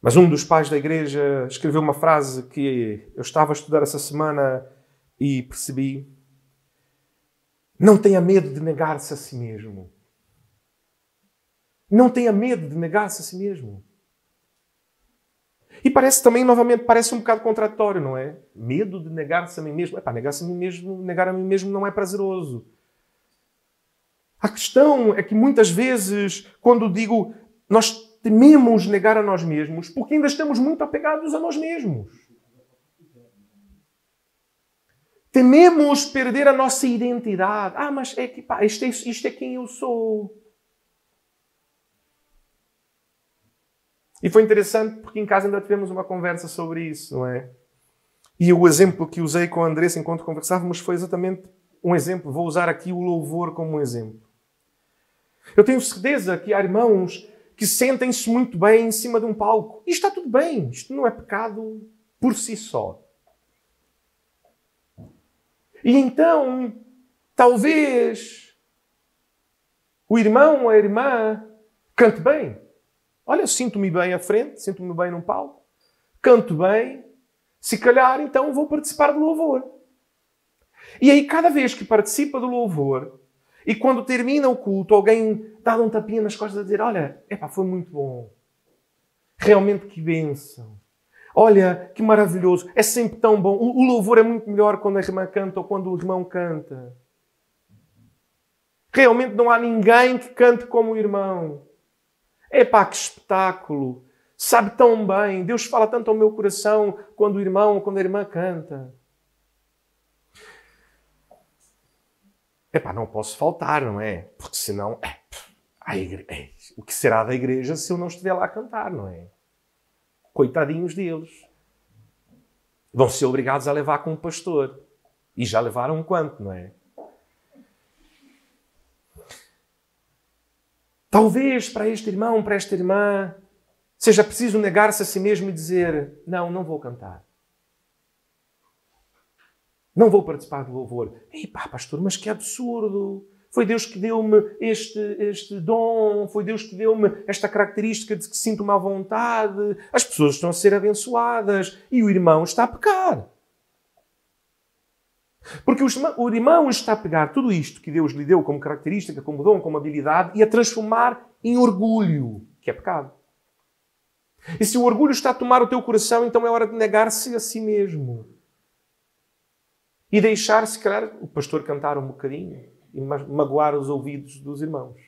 Mas um dos pais da igreja escreveu uma frase que eu estava a estudar essa semana e percebi. Não tenha medo de negar-se a si mesmo. Não tenha medo de negar-se a si mesmo. E parece também, novamente, parece um bocado contraditório, não é? Medo de negar-se a mim mesmo. Epá, negar-se a mim mesmo, negar a mim mesmo não é prazeroso. A questão é que muitas vezes, quando digo nós tememos negar a nós mesmos, porque ainda estamos muito apegados a nós mesmos. Tememos perder a nossa identidade. Ah, mas é que, pá, isto é quem eu sou. E foi interessante porque em casa ainda tivemos uma conversa sobre isso, não é? E o exemplo que usei com a Andressa enquanto conversávamos foi exatamente um exemplo. Vou usar aqui o louvor como um exemplo. Eu tenho certeza que há irmãos que sentem-se muito bem em cima de um palco. E está tudo bem. Isto não é pecado por si só. E então, talvez o irmão ou a irmã cante bem. Olha, sinto-me bem à frente, sinto-me bem num palco, canto bem, se calhar então vou participar do louvor. E aí cada vez que participa do louvor, e quando termina o culto, alguém dá um tapinha nas costas a dizer, olha, epá, foi muito bom. Realmente que bênção. Olha, que maravilhoso. É sempre tão bom. O louvor é muito melhor quando a irmã canta ou quando o irmão canta. Realmente não há ninguém que cante como o irmão. Epá, que espetáculo! Sabe tão bem. Deus fala tanto ao meu coração quando o irmão ou quando a irmã canta. Epá, não posso faltar, não é? Porque senão, o que será da igreja se eu não estiver lá a cantar, não é? Coitadinhos deles. Vão ser obrigados a levar com o pastor. E já levaram um quanto, não é? Talvez para este irmão, para esta irmã, seja preciso negar-se a si mesmo e dizer: não vou cantar. Não vou participar do louvor. Ei pá, pastor, mas que absurdo! Foi Deus que deu-me este dom, foi Deus que deu-me esta característica de que sinto-me à vontade. As pessoas estão a ser abençoadas e o irmão está a pecar. Porque o irmão está a pegar tudo isto que Deus lhe deu como característica, como dom, como habilidade e a transformar em orgulho, que é pecado. E se o orgulho está a tomar o teu coração, então é hora de negar-se a si mesmo. E deixar, se calhar, o pastor cantar um bocadinho e magoar os ouvidos dos irmãos.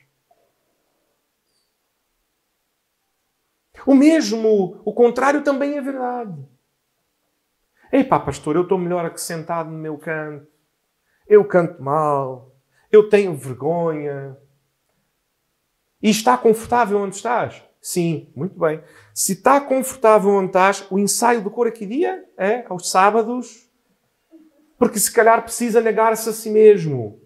O contrário também é verdade. Ei pá, pastor, eu estou melhor aqui sentado no meu canto. Eu canto mal. Eu tenho vergonha. E está confortável onde estás? Sim, muito bem. Se está confortável onde estás, o ensaio do coro aqui dia é aos sábados, porque se calhar precisa negar-se a si mesmo.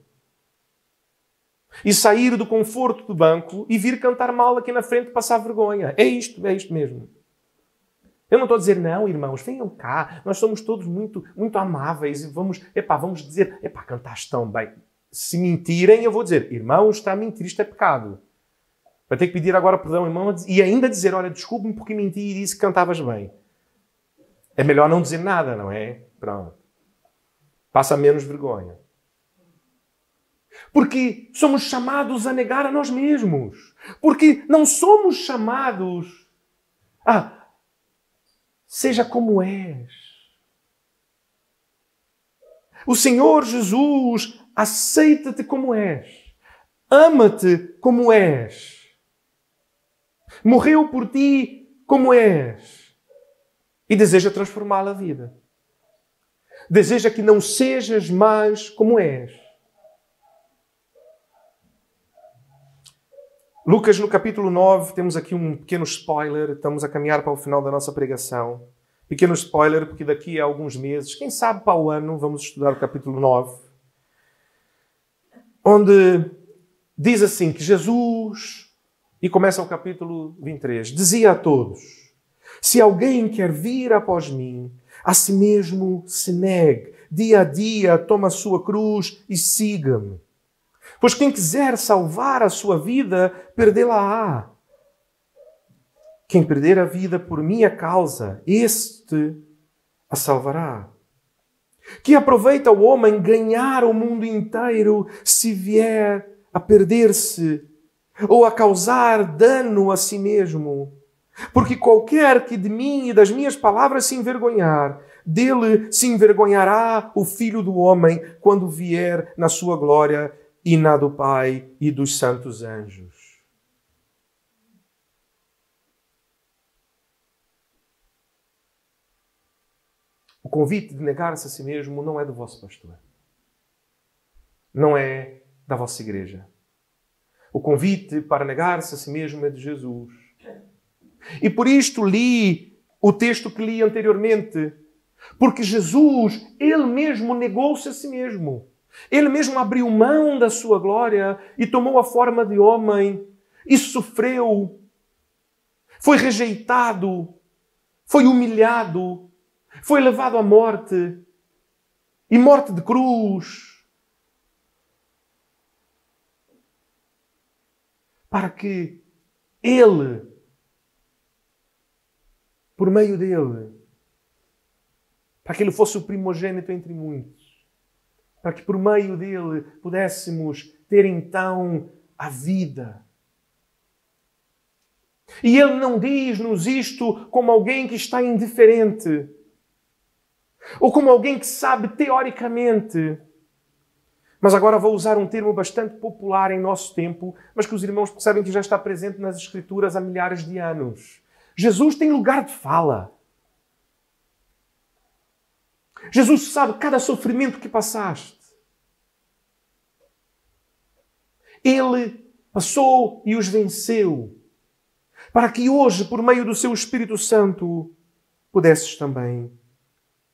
E sair do conforto do banco e vir cantar mal aqui na frente e passar vergonha. É isto mesmo. Eu não estou a dizer, não, irmãos, venham cá, nós somos todos muito, muito amáveis e vamos dizer, cantaste tão bem. Se mentirem, eu vou dizer, irmãos, está a mentir, isto é pecado. Vai ter que pedir agora perdão, irmão, e ainda dizer, olha, desculpe-me porque menti e disse que cantavas bem. É melhor não dizer nada, não é? Pronto. Passa menos vergonha. Porque somos chamados a negar a nós mesmos. Porque não somos chamados a seja como és. O Senhor Jesus aceita-te como és. Ama-te como és. Morreu por ti como és. E deseja transformar a vida. Deseja que não sejas mais como és. Lucas, no capítulo 9, temos aqui um pequeno spoiler. Estamos a caminhar para o final da nossa pregação. Pequeno spoiler, porque daqui a alguns meses, quem sabe para o ano, vamos estudar o capítulo 9. Onde diz assim que Jesus, e começa o capítulo 23, dizia a todos: se alguém quer vir após mim, a si mesmo se negue, dia a dia toma a sua cruz e siga-me. Pois quem quiser salvar a sua vida, perdê-la-á. Quem perder a vida por minha causa, este a salvará. Que aproveita o homem ganhar o mundo inteiro se vier a perder-se ou a causar dano a si mesmo? Porque qualquer que de mim e das minhas palavras se envergonhar, dele se envergonhará o Filho do Homem quando vier na sua glória e na do Pai e dos santos anjos. O convite de negar-se a si mesmo não é do vosso pastor. Não é da vossa igreja. O convite para negar-se a si mesmo é de Jesus. E por isto li o texto que li anteriormente. Porque Jesus, Ele mesmo negou-se a si mesmo. Ele mesmo abriu mão da sua glória e tomou a forma de homem e sofreu. Foi rejeitado. Foi humilhado. Foi levado à morte. E morte de cruz. Para que Ele, por meio dele, para que Ele fosse o primogênito entre muitos, para que por meio dele pudéssemos ter então a vida. E Ele não diz-nos isto como alguém que está indiferente, ou como alguém que sabe teoricamente. Mas agora vou usar um termo bastante popular em nosso tempo, mas que os irmãos percebem que já está presente nas Escrituras há milhares de anos. Jesus tem lugar de fala. Jesus sabe cada sofrimento que passaste. Ele passou e os venceu, para que hoje, por meio do seu Espírito Santo, pudesses também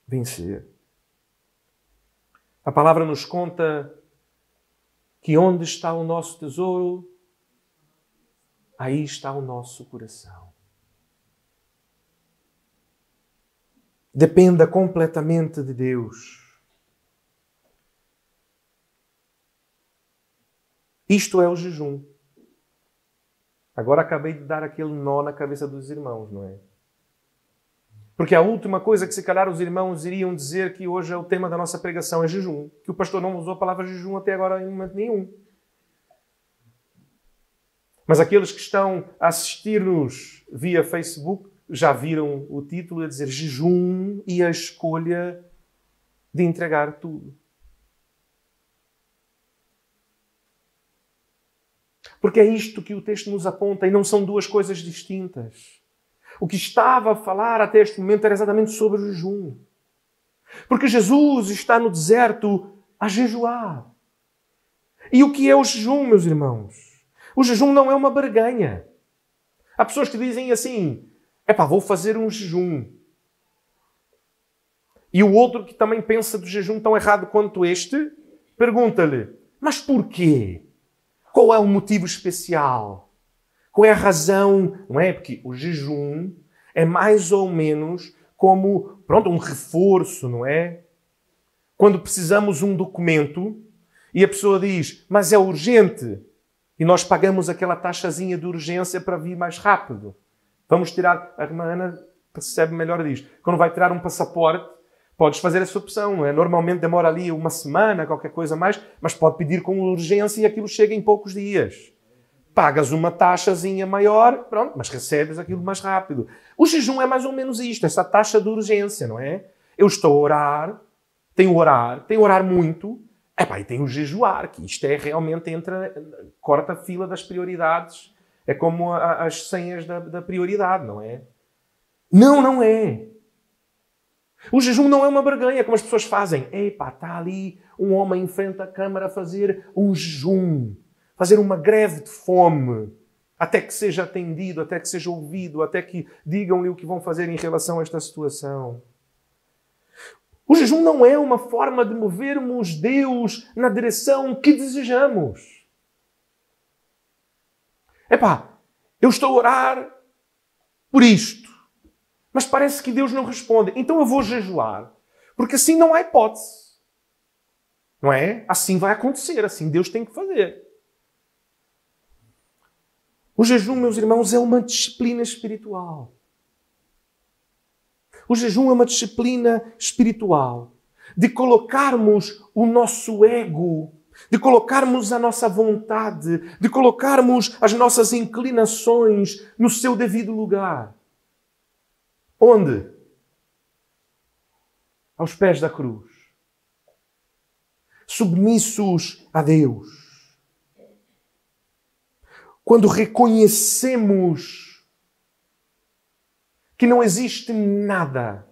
vencer. A palavra nos conta que onde está o nosso tesouro, aí está o nosso coração. Dependa completamente de Deus. Isto é o jejum. Agora acabei de dar aquele nó na cabeça dos irmãos, não é? Porque a última coisa que se calhar os irmãos iriam dizer que hoje é o tema da nossa pregação é jejum. Que o pastor não usou a palavra jejum até agora em momento nenhum. Mas aqueles que estão a assistir-nos via Facebook já viram o título a dizer jejum e a escolha de entregar tudo. Porque é isto que o texto nos aponta e não são duas coisas distintas. O que estava a falar até este momento era exatamente sobre o jejum. Porque Jesus está no deserto a jejuar. E o que é o jejum, meus irmãos? O jejum não é uma barganha. Há pessoas que dizem assim, vou fazer um jejum. E o outro que também pensa do jejum tão errado quanto este, pergunta-lhe, mas porquê? Qual é o motivo especial? Qual é a razão? Não é? Porque o jejum é mais ou menos como, um reforço, não é? Quando precisamos de um documento e a pessoa diz, mas é urgente. E nós pagamos aquela taxazinha de urgência para vir mais rápido. Vamos tirar, a irmã Ana percebe melhor disto. Quando vai tirar um passaporte, podes fazer essa opção, não é? Normalmente demora ali uma semana, qualquer coisa mais, mas pode pedir com urgência e aquilo chega em poucos dias. Pagas uma taxazinha maior, mas recebes aquilo mais rápido. O jejum é mais ou menos isto, essa taxa de urgência, não é? Eu estou a orar, tenho a orar muito, e tenho a jejuar, que isto é realmente corta a fila das prioridades. É como as senhas da prioridade, não é? Não é. O jejum não é uma barganha, como as pessoas fazem. Está ali um homem em frente à câmara a fazer um jejum, fazer uma greve de fome, até que seja atendido, até que seja ouvido, até que digam-lhe o que vão fazer em relação a esta situação. O jejum não é uma forma de movermos Deus na direção que desejamos. Eu estou a orar por isto. Mas parece que Deus não responde. Então eu vou jejuar. Porque assim não há hipótese. Não é? Assim vai acontecer. Assim Deus tem que fazer. O jejum, meus irmãos, é uma disciplina espiritual. O jejum é uma disciplina espiritual. De colocarmos o nosso ego, de colocarmos a nossa vontade, de colocarmos as nossas inclinações no seu devido lugar. Onde? Aos pés da cruz. Submissos a Deus. Quando reconhecemos que não existe nada,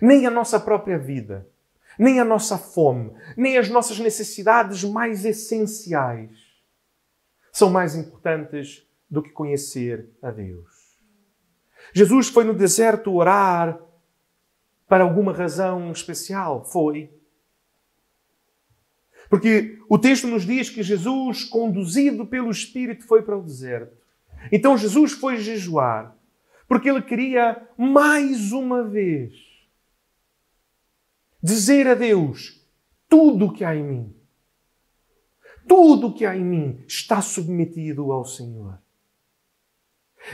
nem a nossa própria vida, nem a nossa fome, nem as nossas necessidades mais essenciais são mais importantes do que conhecer a Deus. Jesus foi no deserto orar para alguma razão especial? Foi. Porque o texto nos diz que Jesus, conduzido pelo Espírito, foi para o deserto. Então Jesus foi jejuar, porque ele queria mais uma vez dizer a Deus, tudo o que há em mim, tudo o que há em mim está submetido ao Senhor.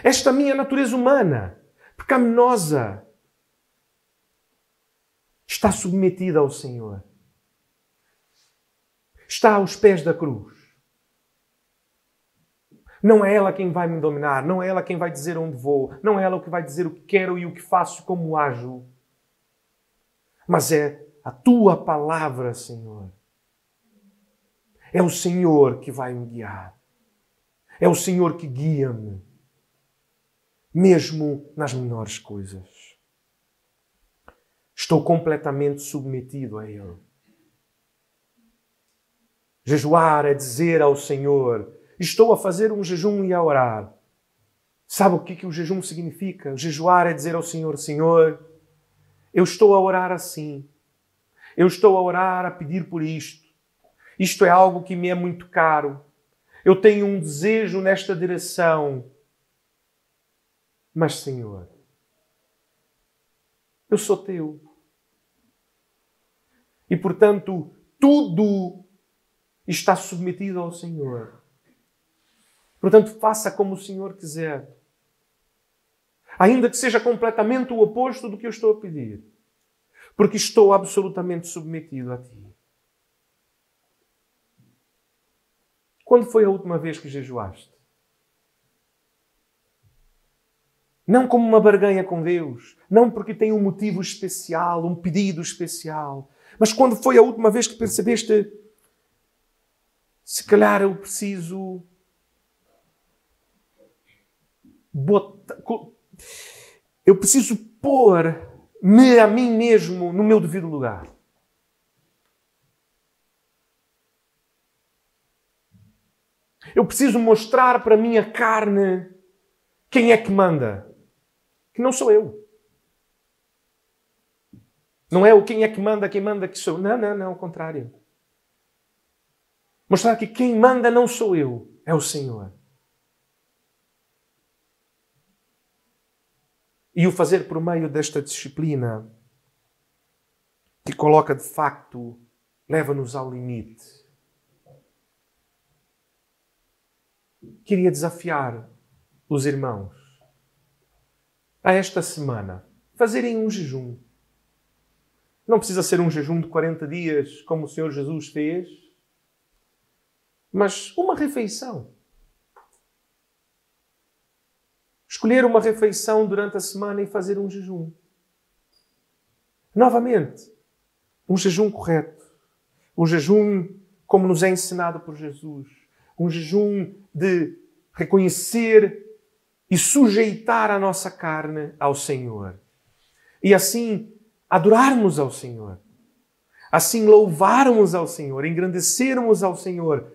Esta minha natureza humana, pecaminosa, está submetida ao Senhor. Está aos pés da cruz. Não é ela quem vai me dominar, não é ela quem vai dizer onde vou, não é ela que vai dizer o que quero e o que faço, como ajo. Mas é a tua palavra, Senhor. É o Senhor que vai me guiar. É o Senhor que guia-me. Mesmo nas menores coisas. Estou completamente submetido a Ele. Jejuar é dizer ao Senhor: estou a fazer um jejum e a orar. Sabe o que o jejum significa? Jejuar é dizer ao Senhor: Senhor, eu estou a orar assim. Eu estou a orar, a pedir por isto. Isto é algo que me é muito caro. Eu tenho um desejo nesta direção. Mas, Senhor, eu sou teu. E, portanto, tudo está submetido ao Senhor. Portanto, faça como o Senhor quiser. Ainda que seja completamente o oposto do que eu estou a pedir. Porque estou absolutamente submetido a Ti. Quando foi a última vez que jejuaste? Não como uma barganha com Deus. Não porque tem um motivo especial, um pedido especial. Mas quando foi a última vez que percebeste: se calhar eu preciso pôr-me a mim mesmo no meu devido lugar. Eu preciso mostrar para a minha carne quem é que manda. Que não sou eu. Não é o quem é que manda, quem manda que sou eu. Não, ao contrário. Mostrar que quem manda não sou eu, é o Senhor. E o fazer por meio desta disciplina que coloca de facto, leva-nos ao limite. Queria desafiar os irmãos a esta semana fazerem um jejum. Não precisa ser um jejum de 40 dias como o Senhor Jesus fez, mas uma refeição. Escolher uma refeição durante a semana e fazer um jejum. Novamente, um jejum correto. Um jejum como nos é ensinado por Jesus. Um jejum de reconhecer e sujeitar a nossa carne ao Senhor. E assim adorarmos ao Senhor. Assim louvarmos ao Senhor, engrandecermos ao Senhor.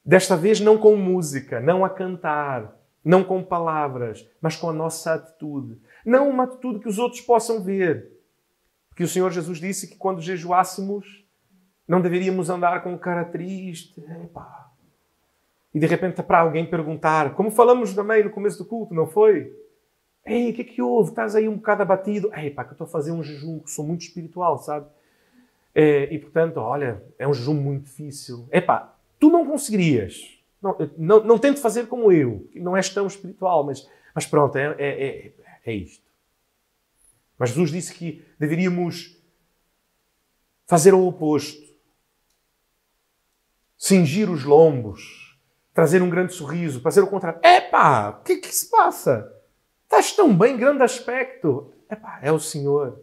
Desta vez não com música, não a cantar, não com palavras, mas com a nossa atitude. Não uma atitude que os outros possam ver. Porque o Senhor Jesus disse que quando jejuássemos, não deveríamos andar com cara triste. Epá. E de repente para alguém perguntar, como falamos também no começo do culto, não foi? Ei, o que é que houve? Estás aí um bocado abatido. Epá, que eu estou a fazer um jejum, que sou muito espiritual, sabe? E portanto, olha, é um jejum muito difícil. Epá, tu não conseguirias. Não tente fazer como eu, que não és tão espiritual, mas pronto, é isto. Mas Jesus disse que deveríamos fazer o oposto. Cingir os lombos, trazer um grande sorriso, fazer o contrário. Epá, o que é que se passa? Estás tão bem, grande aspecto. Epá, é o Senhor.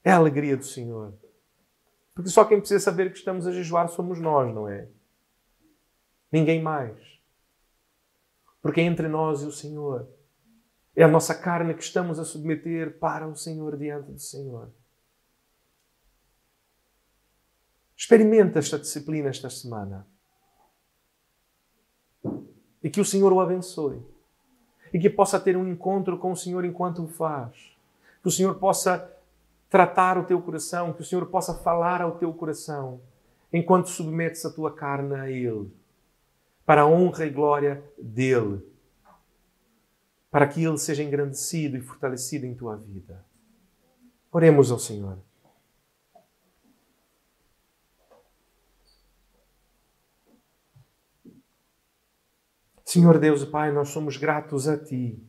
É a alegria do Senhor. Porque só quem precisa saber que estamos a jejuar somos nós, não é? Ninguém mais. Porque é entre nós e o Senhor. É a nossa carne que estamos a submeter para o Senhor, diante do Senhor. Experimenta esta disciplina esta semana. E que o Senhor o abençoe. E que possa ter um encontro com o Senhor enquanto o faz. Que o Senhor possa tratar o teu coração, que o Senhor possa falar ao teu coração, enquanto submetes a tua carne a Ele. Para a honra e glória dEle. Para que Ele seja engrandecido e fortalecido em tua vida. Oremos ao Senhor. Senhor Deus e Pai, nós somos gratos a Ti.